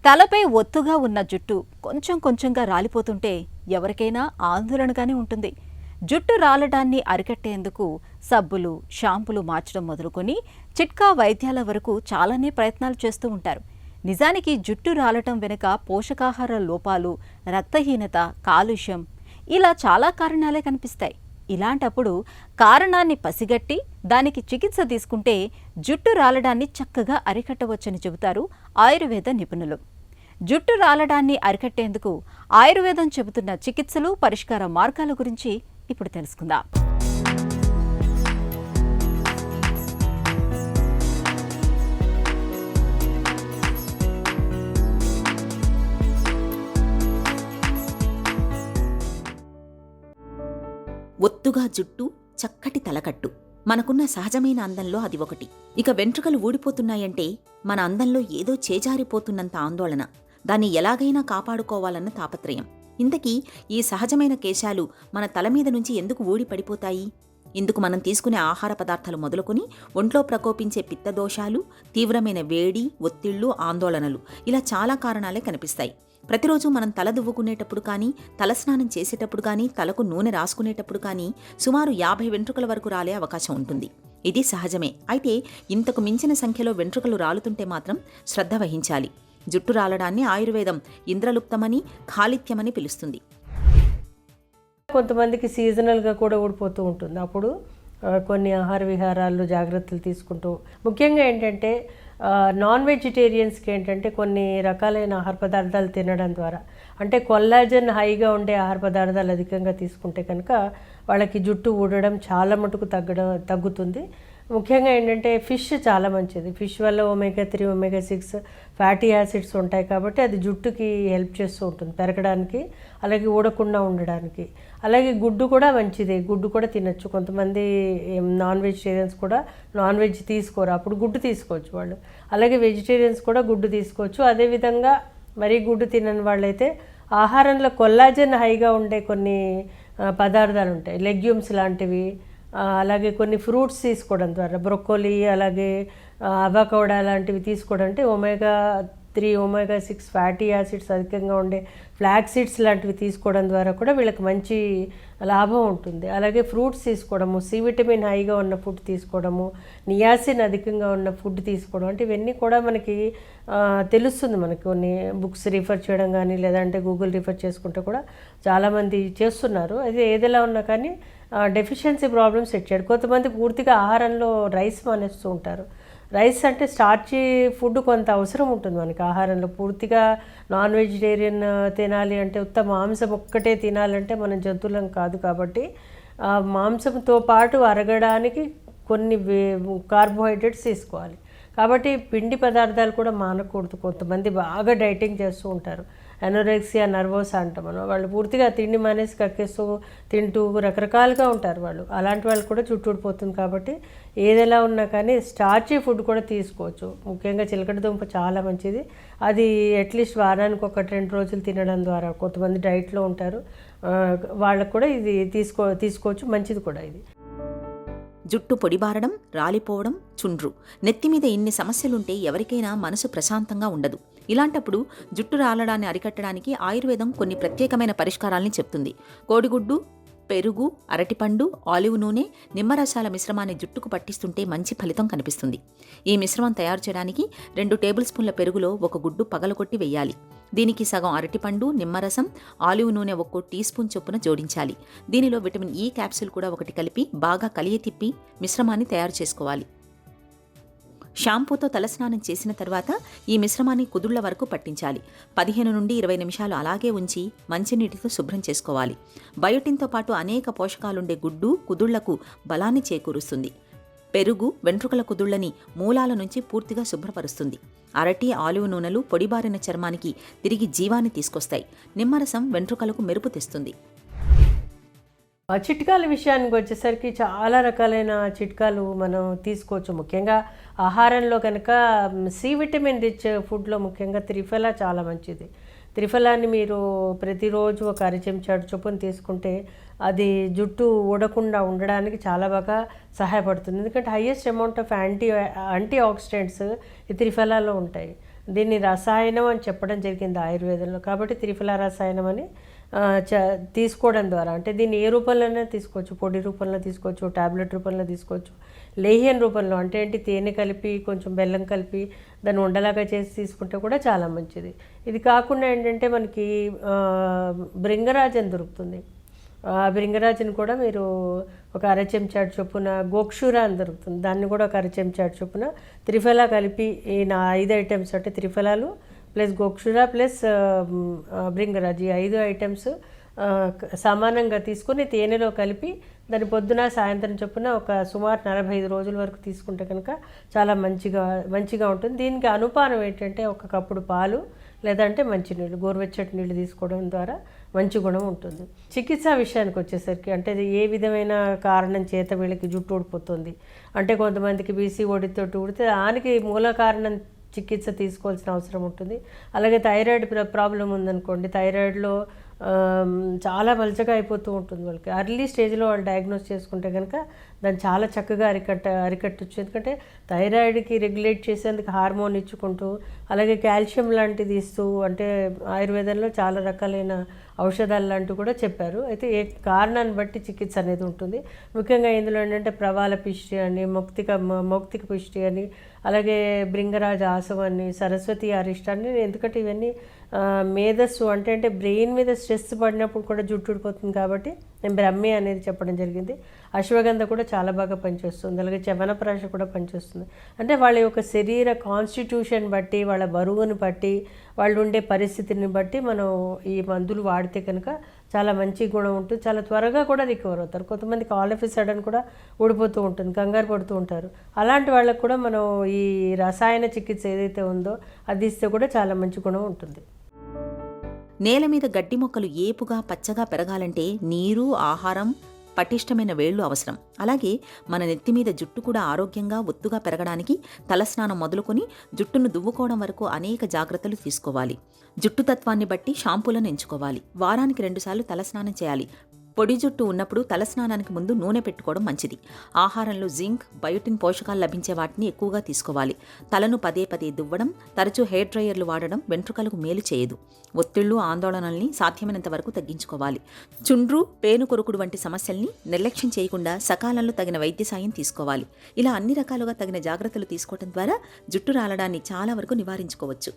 తలపై ఒత్తుగా ఉన్న జుట్టు కొంచెం కొంచెంగా రాలిపోతుంటే ఎవరికైనా ఆందోళనగానే ఉంటుంది. జుట్టు రాలడాన్ని అరికట్టేందుకు సబ్బులు, షాంపులు మార్చడం మొదలుకొని చిట్కా వైద్యాల వరకు చాలానే ప్రయత్నాలు చేస్తూ ఉంటారు. నిజానికి జుట్టు రాలటం వెనుక పోషకాహార లోపాలు, రక్తహీనత, కాలుష్యం ఇలా చాలా కారణాలే కనిపిస్తాయి. ఇలాంటప్పుడు కారణాన్ని పసిగట్టి దానికి చికిత్స తీసుకుంటే జుట్టు రాలడాన్ని చక్కగా అరికట్టవచ్చని చెబుతారు ఆయుర్వేద నిపుణులు. జుట్టు రాలడాన్ని అరికట్టేందుకు ఆయుర్వేదం చెబుతున్న చికిత్సలు, పరిష్కార మార్గాల గురించి ఇప్పుడు తెలుసుకుందాం. ఒత్తుగా జుట్టు, చక్కటి తలకట్టు మనకున్న సహజమైన అందంలో అది ఒకటి. ఇక వెంట్రుకలు ఊడిపోతున్నాయంటే మన అందంలో ఏదో చేజారిపోతున్నంత ఆందోళన, దాన్ని ఎలాగైనా కాపాడుకోవాలన్న తాపత్రయం. ఇంతకీ ఈ సహజమైన కేశాలు మన తల మీద నుంచి ఎందుకు ఊడి పడిపోతాయి? ఇందుకు మనం తీసుకునే ఆహార పదార్థాలు మొదలుకొని ఒంట్లో ప్రకోపించే పిత్తదోషాలు, తీవ్రమైన వేడి, ఒత్తిళ్లు, ఆందోళనలు ఇలా చాలా కారణాలే కనిపిస్తాయి. ప్రతిరోజు మనం తల దువ్వుకునేటప్పుడు కానీ, తలస్నానం చేసేటప్పుడు కానీ, తలకు నూనె రాసుకునేటప్పుడు కానీ సుమారు 50 వెంట్రుకల వరకు రాలే అవకాశం ఉంటుంది. ఇది సహజమే. అయితే ఇంతకు మించిన సంఖ్యలో వెంట్రుకలు రాలుతుంటే మాత్రం శ్రద్ధ వహించాలి. జుట్టు రాలడాన్ని ఆయుర్వేదం ఇంద్రలుప్తమని, ఖాళిత్యమని పిలుస్తుంది. కొంతమందికి సీజనల్గా కూడా ఊడిపోతూ ఉంటుంది. అప్పుడు కొన్ని ఆహార విహారాల్లో జాగ్రత్తలు తీసుకుంటూ, ముఖ్యంగా ఏంటంటే నాన్ వెజిటేరియన్స్కి ఏంటంటే కొన్ని రకాలైన ఆహార పదార్థాలు తినడం ద్వారా, అంటే కొల్లాజన్ హైగా ఉండే ఆహార పదార్థాలు అధికంగా తీసుకుంటే కనుక వాళ్ళకి జుట్టు ఊడడం చాలా మటుకు తగ్గుతుంది. ముఖ్యంగా ఏంటంటే ఫిష్ చాలా మంచిది. ఫిష్ వల్ల omega-3, omega-6 ఫ్యాటీ యాసిడ్స్ ఉంటాయి కాబట్టి అది జుట్టుకి హెల్ప్ చేస్తూ ఉంటుంది పెరగడానికి, అలాగే ఊడకుండా ఉండడానికి. అలాగే గుడ్డు కూడా మంచిదే, గుడ్డు కూడా తినచ్చు. కొంతమంది నాన్ వెజిటేరియన్స్ కూడా నాన్ వెజ్ తీసుకోరు, అప్పుడు గుడ్డు తీసుకోవచ్చు వాళ్ళు. అలాగే వెజిటేరియన్స్ కూడా గుడ్డు తీసుకోవచ్చు. అదేవిధంగా మరీ గుడ్డు తినని వాళ్ళైతే ఆహారంలో కొల్లాజన్ హైగా ఉండే కొన్ని పదార్థాలు ఉంటాయి, లెగ్యూమ్స్ లాంటివి, అలాగే కొన్ని ఫ్రూట్స్ తీసుకోవడం ద్వారా, బ్రొక్కోలీ, అలాగే అవకాడో లాంటివి తీసుకోవడం, అంటే omega-3, omega-6 ఫ్యాటీ యాసిడ్స్ అధికంగా ఉండే ఫ్లాక్ సీడ్స్ లాంటివి తీసుకోవడం ద్వారా కూడా వీళ్ళకి మంచి లాభం ఉంటుంది. అలాగే ఫ్రూట్స్ తీసుకోవడము, సి విటమిన్ హైగా ఉన్న ఫుడ్ తీసుకోవడము, నియాసిన్ అధికంగా ఉన్న ఫుడ్ తీసుకోవడం, అంటే ఇవన్నీ కూడా మనకి తెలుస్తుంది. మనకి కొన్ని బుక్స్ రిఫర్ చేయడం కానీ, లేదంటే గూగుల్ రిఫర్ చేసుకుంటే కూడా చాలామంది చేస్తున్నారు. అది ఏదైనా ఉన్నా కానీ డెఫిషియన్సీ ప్రాబ్లమ్స్ వచ్చాడు. కొంతమంది పూర్తిగా ఆహారంలో రైస్ మానేస్తూ ఉంటారు. రైస్ అంటే స్టార్చీ ఫుడ్ కొంత అవసరం ఉంటుంది మనకి ఆహారంలో. పూర్తిగా నాన్ వెజిటేరియన్ తినాలి అంటే, ఉత్త మాంసం ఒక్కటే తినాలంటే మనం జంతువులం కాదు కాబట్టి మాంసంతో పాటు అరగడానికి కొన్ని కార్బోహైడ్రేట్స్ తీసుకోవాలి. కాబట్టి పిండి పదార్థాలు కూడా మానకూడదు. కొంతమంది బాగా డైటింగ్ చేస్తూ ఉంటారు, ఎనోరెక్సియా నర్వోసా అంటాం మనం. వాళ్ళు పూర్తిగా తిండి మానేసి కక్కేస్తూ తింటూ రకరకాలుగా ఉంటారు వాళ్ళు. అలాంటి వాళ్ళు కూడా జుట్టు ఊడిపోతుంది. కాబట్టి ఏదైనా ఉన్నా కానీ స్టార్చీ ఫుడ్ కూడా తీసుకోవచ్చు. ముఖ్యంగా చిలకడ దుంప చాలా మంచిది. అది అట్లీస్ట్ వారానికి 1-2 రోజులు తినడం ద్వారా, కొంతమంది డైట్లో ఉంటారు, వాళ్ళకు కూడా ఇది తీసుకోవచ్చు, మంచిది కూడా ఇది. జుట్టు పొడిబారడం, రాలిపోవడం, చుండ్రు, నెత్తిమీద ఇన్ని సమస్యలుంటే ఎవరికైనా మనసు ప్రశాంతంగా ఉండదు. ఇలాంటప్పుడు జుట్టు రాలడాన్ని అరికట్టడానికి ఆయుర్వేదం కొన్ని ప్రత్యేకమైన పరిష్కారాల్ని చెప్తుంది. కోడిగుడ్డు, పెరుగు, అరటిపండు, ఆలివ్ నూనె, నిమ్మరసాల మిశ్రమాన్ని జుట్టుకు పట్టిస్తుంటే మంచి ఫలితం కనిపిస్తుంది. ఈ మిశ్రమం తయారు చేయడానికి 2 టేబుల్ స్పూన్ల పెరుగులో 1 గుడ్డు పగలగొట్టి వెయ్యాలి. దీనికి సగం అరటిపండు, నిమ్మరసం, ఆలివ్ నూనె 1 టీ స్పూన్ చొప్పున జోడించాలి. దీనిలో విటమిన్ E క్యాప్సూల్ కూడా 1 కలిపి బాగా కలియతిప్పి మిశ్రమాన్ని తయారు చేసుకోవాలి. షాంపూతో తలస్నానం చేసిన తర్వాత ఈ మిశ్రమాన్ని కుదుళ్ల వరకు పట్టించాలి. 15 నుండి 20 నిమిషాలు అలాగే ఉంచి మంచినీటితో శుభ్రం చేసుకోవాలి. బయోటిన్తో పాటు అనేక పోషకాలుండే గుడ్డు కుదుళ్లకు బలాన్ని చేకూరుస్తుంది. పెరుగు వెంట్రుకల కుదుళ్లని మూలాల నుంచి పూర్తిగా శుభ్రపరుస్తుంది. అరటి, ఆలివ్ నూనెలు పొడిబారిన చర్మానికి తిరిగి జీవాన్ని తీసుకొస్తాయి. నిమ్మరసం వెంట్రుకలకు మెరుపు తెస్తుంది. చిట్కాల విషయానికి వచ్చేసరికి చాలా రకాలైన చిట్కాలు మనం తీసుకోవచ్చు. ముఖ్యంగా ఆహారంలో కనుక సి విటమిన్ రిచ్ ఫుడ్లో ముఖ్యంగా త్రిఫలా చాలా మంచిది. త్రిఫలాన్ని మీరు ప్రతిరోజు 1 అర చెంచాడు చొప్పున తీసుకుంటే అది జుట్టు ఊడకుండా ఉండడానికి చాలా బాగా సహాయపడుతుంది. ఎందుకంటే highest amount of anti oxidants ఈ త్రిఫలాలో ఉంటాయి. దీన్ని రసాయనం అని చెప్పడం జరిగింది ఆయుర్వేదంలో. కాబట్టి త్రిఫల రసాయనం అని తీసుకోవడం ద్వారా, అంటే దీన్ని ఏ రూపంలోనే తీసుకోవచ్చు, పొడి రూపంలో తీసుకోవచ్చు, టాబ్లెట్ రూపంలో తీసుకోవచ్చు, లేహ్యం రూపంలో అంటే ఏంటి తేనె కలిపి కొంచెం బెల్లం కలిపి దాన్ని ఉండలాగా చేసి తీసుకుంటే కూడా చాలా మంచిది. ఇది కాకుండా ఏంటంటే మనకి భృంగరాజ్ అని దొరుకుతుంది. భృంగరాజుని కూడా మీరు ఒక అర చెంచాడు చొప్పున, గోక్షూర అని దొరుకుతుంది, దాన్ని కూడా ఒక అర చెంచాడు చొప్పున త్రిఫల కలిపి, ఈ 5 ఐటమ్స్ అంటే త్రిఫలాలు ప్లస్ గోక్షూర ప్లస్ భృంగరాజ్, ఈ 5 ఐటమ్స్ సమానంగా తీసుకొని తేనెలో కలిపి దాని పొద్దున సాయంత్రం చొప్పున ఒక సుమారు 45 రోజుల వరకు తీసుకుంటే కనుక చాలా మంచిగా ఉంటుంది. దీనికి అనుపానం ఏంటంటే ఒక కప్పుడు పాలు లేదంటే మంచినీళ్ళు, గోరువెచ్చటి నీళ్ళు తీసుకోవడం ద్వారా మంచి గుణం ఉంటుంది. చికిత్స విషయానికి వచ్చేసరికి అంటే అది ఏ విధమైన కారణం చేత వీళ్ళకి జుట్టు ఊడిపోతుంది అంటే కొంతమందికి BCOD తోటి ఊడితే దానికి మూల కారణం చికిత్స తీసుకోవాల్సిన అవసరం ఉంటుంది. అలాగే థైరాయిడ్ ప్రాబ్లం ఉందనుకోండి, థైరాయిడ్లో చాలా పలచగా అయిపోతూ ఉంటుంది వాళ్ళకి. అర్లీ స్టేజ్లో వాళ్ళు డయాగ్నోస్ చేసుకుంటే కనుక దాన్ని చాలా చక్కగా అరికట్టచ్చు. ఎందుకంటే థైరాయిడ్కి రెగ్యులేట్ చేసేందుకు హార్మోన్ ఇచ్చుకుంటూ, అలాగే కాల్షియం లాంటిది ఇస్తూ, అంటే ఆయుర్వేదంలో చాలా రకాలైన ఔషధాలు లాంటివి కూడా చెప్పారు. అయితే ఏ కారణాన్ని బట్టి చికిత్స అనేది ఉంటుంది. ముఖ్యంగా ఇందులో ఏంటంటే ప్రవాల పిష్టి అని, మౌక్తిక పిష్టి అని, అలాగే భృంగరాజ ఆసం అని, సరస్వతి అరిష్టాన్ని, ఎందుకంటే ఇవన్నీ మేధస్సు అంటే బ్రెయిన్ మీద స్ట్రెస్ పడినప్పుడు కూడా జుట్టు ఊడిపోతుంది కాబట్టి నేను బ్రహ్మి అనేది చెప్పడం జరిగింది. అశ్వగంధ కూడా చాలా బాగా పనిచేస్తుంది, అలాగే చవనప్రాశ కూడా పనిచేస్తుంది. అంటే వాళ్ళ యొక్క శరీర కాన్స్టిట్యూషన్ బట్టి, వాళ్ళ బరువుని బట్టి, వాళ్ళు ఉండే పరిస్థితిని బట్టి మనం ఈ మందులు వాడితే కనుక చాలా మంచి గుణం ఉంటుంది. చాలా త్వరగా కూడా రికవర్ అవుతారు. కొంతమందికి ఆల్ ఆఫ్ ఎ సడన్ కూడా ఊడిపోతూ ఉంటుంది, కంగారు పడుతూ ఉంటారు. అలాంటి వాళ్ళకు కూడా మనం ఈ రసాయన చికిత్స ఏదైతే ఉందో అది ఇస్తే కూడా చాలా మంచి గుణం ఉంటుంది. నేల మీద గడ్డి మొక్కలు ఏపుగా పచ్చగా పెరగాలంటే నీరు, ఆహారం, పటిష్టమైన వేళ్లు అవసరం. అలాగే మన నెత్తి మీద జుట్టు కూడా ఆరోగ్యంగా ఒత్తుగా పెరగడానికి తలస్నానం మొదలుకొని జుట్టును దువ్వుకోవడం వరకు అనేక జాగ్రత్తలు తీసుకోవాలి. జుట్టు తత్వాన్ని బట్టి షాంపూలను ఎంచుకోవాలి. వారానికి 2 సార్లు తలస్నానం చేయాలి. పొడి జుట్టు ఉన్నప్పుడు తలస్నానానికి ముందు నూనె పెట్టుకోవడం మంచిది. ఆహారంలో జింక్, బయోటిన్ పోషకాలు లభించే వాటిని ఎక్కువగా తీసుకోవాలి. తలను పదే దువ్వడం, తరచూ హెయిర్ డ్రైయర్లు వాడడం వెంట్రుకలకు మేలు చేయదు. ఒత్తిళ్లు, ఆందోళనల్ని సాధ్యమైనంత వరకు తగ్గించుకోవాలి. చుండ్రు, పేను కొరుకుడు వంటి సమస్యల్ని నిర్లక్ష్యం చేయకుండా సకాలంలో తగిన వైద్య సాయం తీసుకోవాలి. ఇలా అన్ని రకాలుగా తగిన జాగ్రత్తలు తీసుకోవడం ద్వారా జుట్టు రాలడాన్ని చాలా వరకు నివారించుకోవచ్చు.